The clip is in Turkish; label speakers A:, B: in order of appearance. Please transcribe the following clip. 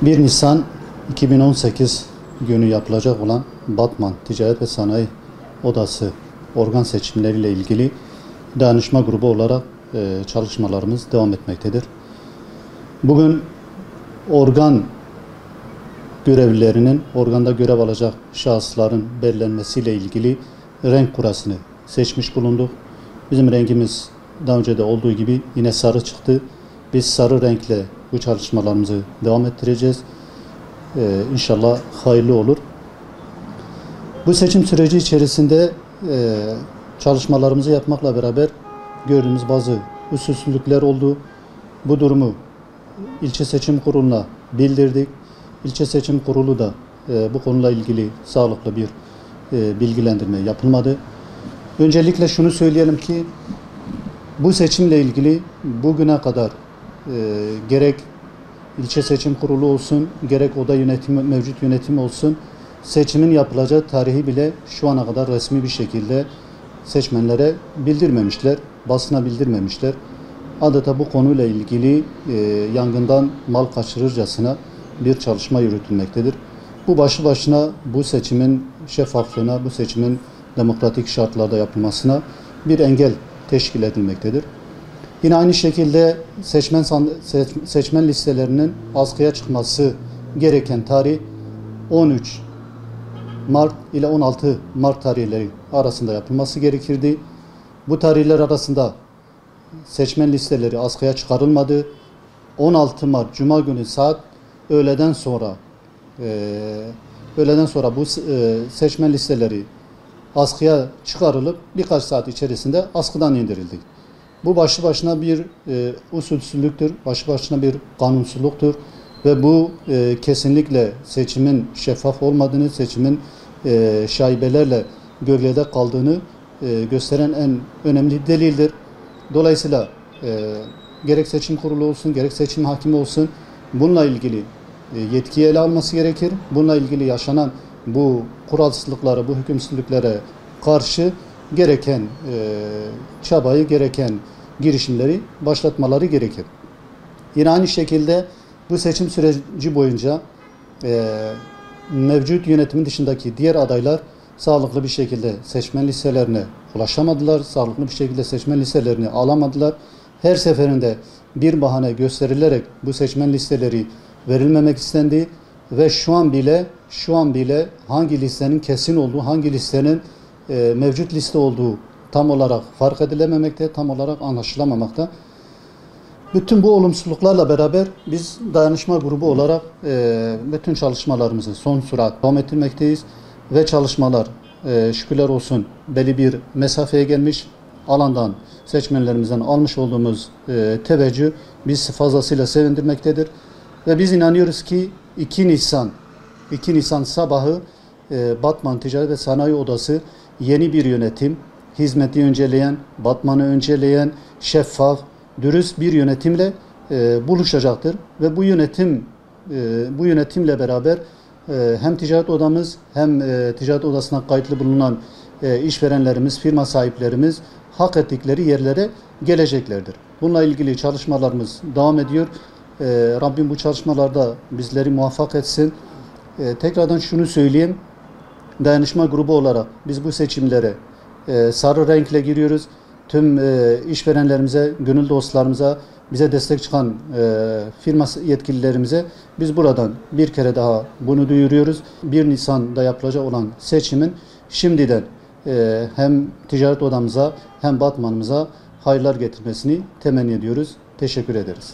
A: 1 Nisan 2018 günü yapılacak olan Batman Ticaret ve Sanayi Odası organ seçimleriyle ilgili dayanışma grubu olarak çalışmalarımız devam etmektedir. Bugün organ görevlilerinin, organda görev alacak şahısların belirlenmesiyle ilgili renk kurasını seçmiş bulunduk. Bizim rengimiz daha önce de olduğu gibi yine sarı çıktı. Biz sarı renkle bu çalışmalarımızı devam ettireceğiz. İnşallah hayırlı olur. Bu seçim süreci içerisinde çalışmalarımızı yapmakla beraber gördüğümüz bazı usulsüzlükler oldu. Bu durumu ilçe seçim kuruluna bildirdik. İlçe seçim kurulu da bu konuyla ilgili sağlıklı bir bilgilendirme yapılmadı. Öncelikle şunu söyleyelim ki bu seçimle ilgili bugüne kadar gerek ilçe seçim kurulu olsun, gerek oda yönetimi, mevcut yönetim olsun, seçimin yapılacağı tarihi bile şu ana kadar resmi bir şekilde seçmenlere bildirmemişler, basına bildirmemişler. Adeta bu konuyla ilgili yangından mal kaçırırcasına bir çalışma yürütülmektedir. Bu başlı başına bu seçimin şeffaflığına, bu seçimin demokratik şartlarda yapılmasına bir engel teşkil edilmektedir. Yine aynı şekilde seçmen listelerinin askıya çıkması gereken tarih 13 Mart ile 16 Mart tarihleri arasında yapılması gerekirdi. Bu tarihler arasında seçmen listeleri askıya çıkarılmadı. 16 Mart Cuma günü saat öğleden sonra bu seçmen listeleri askıya çıkarılıp birkaç saat içerisinde askıdan indirildi. Bu başlı başına bir usulsüzlüktür, başlı başına bir kanunsuzluktur ve bu kesinlikle seçimin şeffaf olmadığını, seçimin şaibelerle gölgede kaldığını gösteren en önemli delildir. Dolayısıyla gerek seçim kurulu olsun, gerek seçim hakimi olsun bununla ilgili yetkiyi ele alması gerekir. Bununla ilgili yaşanan bu kuralsızlıklara, bu hükümsüzlüklere karşı gereken çabayı, gereken girişimleri başlatmaları gerekir. Yine aynı şekilde bu seçim süreci boyunca mevcut yönetimin dışındaki diğer adaylar sağlıklı bir şekilde seçmen listelerine ulaşamadılar, sağlıklı bir şekilde seçmen listelerini alamadılar. Her seferinde bir bahane gösterilerek bu seçmen listeleri verilmemek istendi ve şu an bile hangi listenin kesin olduğu, hangi listenin mevcut liste olduğu tam olarak fark edilememekte, tam olarak anlaşılamamakta. Bütün bu olumsuzluklarla beraber biz dayanışma grubu olarak bütün çalışmalarımızı son sürat devam ettirmekteyiz ve çalışmalar şükürler olsun belli bir mesafeye gelmiş. Alandan seçmenlerimizden almış olduğumuz teveccüh bizi fazlasıyla sevindirmektedir. Ve biz inanıyoruz ki 2 Nisan sabahı Batman Ticaret ve Sanayi Odası yeni bir yönetim, hizmeti önceleyen, Batman'ı önceleyen, şeffaf, dürüst bir yönetimle buluşacaktır. Ve bu yönetimle beraber hem ticaret odamız hem ticaret odasına kayıtlı bulunan işverenlerimiz, firma sahiplerimiz hak ettikleri yerlere geleceklerdir. Bununla ilgili çalışmalarımız devam ediyor. Rabbim bu çalışmalarda bizleri muvaffak etsin. Tekrardan şunu söyleyeyim. Dayanışma grubu olarak biz bu seçimlere sarı renkle giriyoruz. Tüm işverenlerimize, gönül dostlarımıza, bize destek çıkan firma yetkililerimize biz buradan bir kere daha bunu duyuruyoruz. 1 Nisan'da yapılacak olan seçimin şimdiden hem ticaret odamıza hem Batman'ımıza hayırlar getirmesini temenni ediyoruz. Teşekkür ederiz.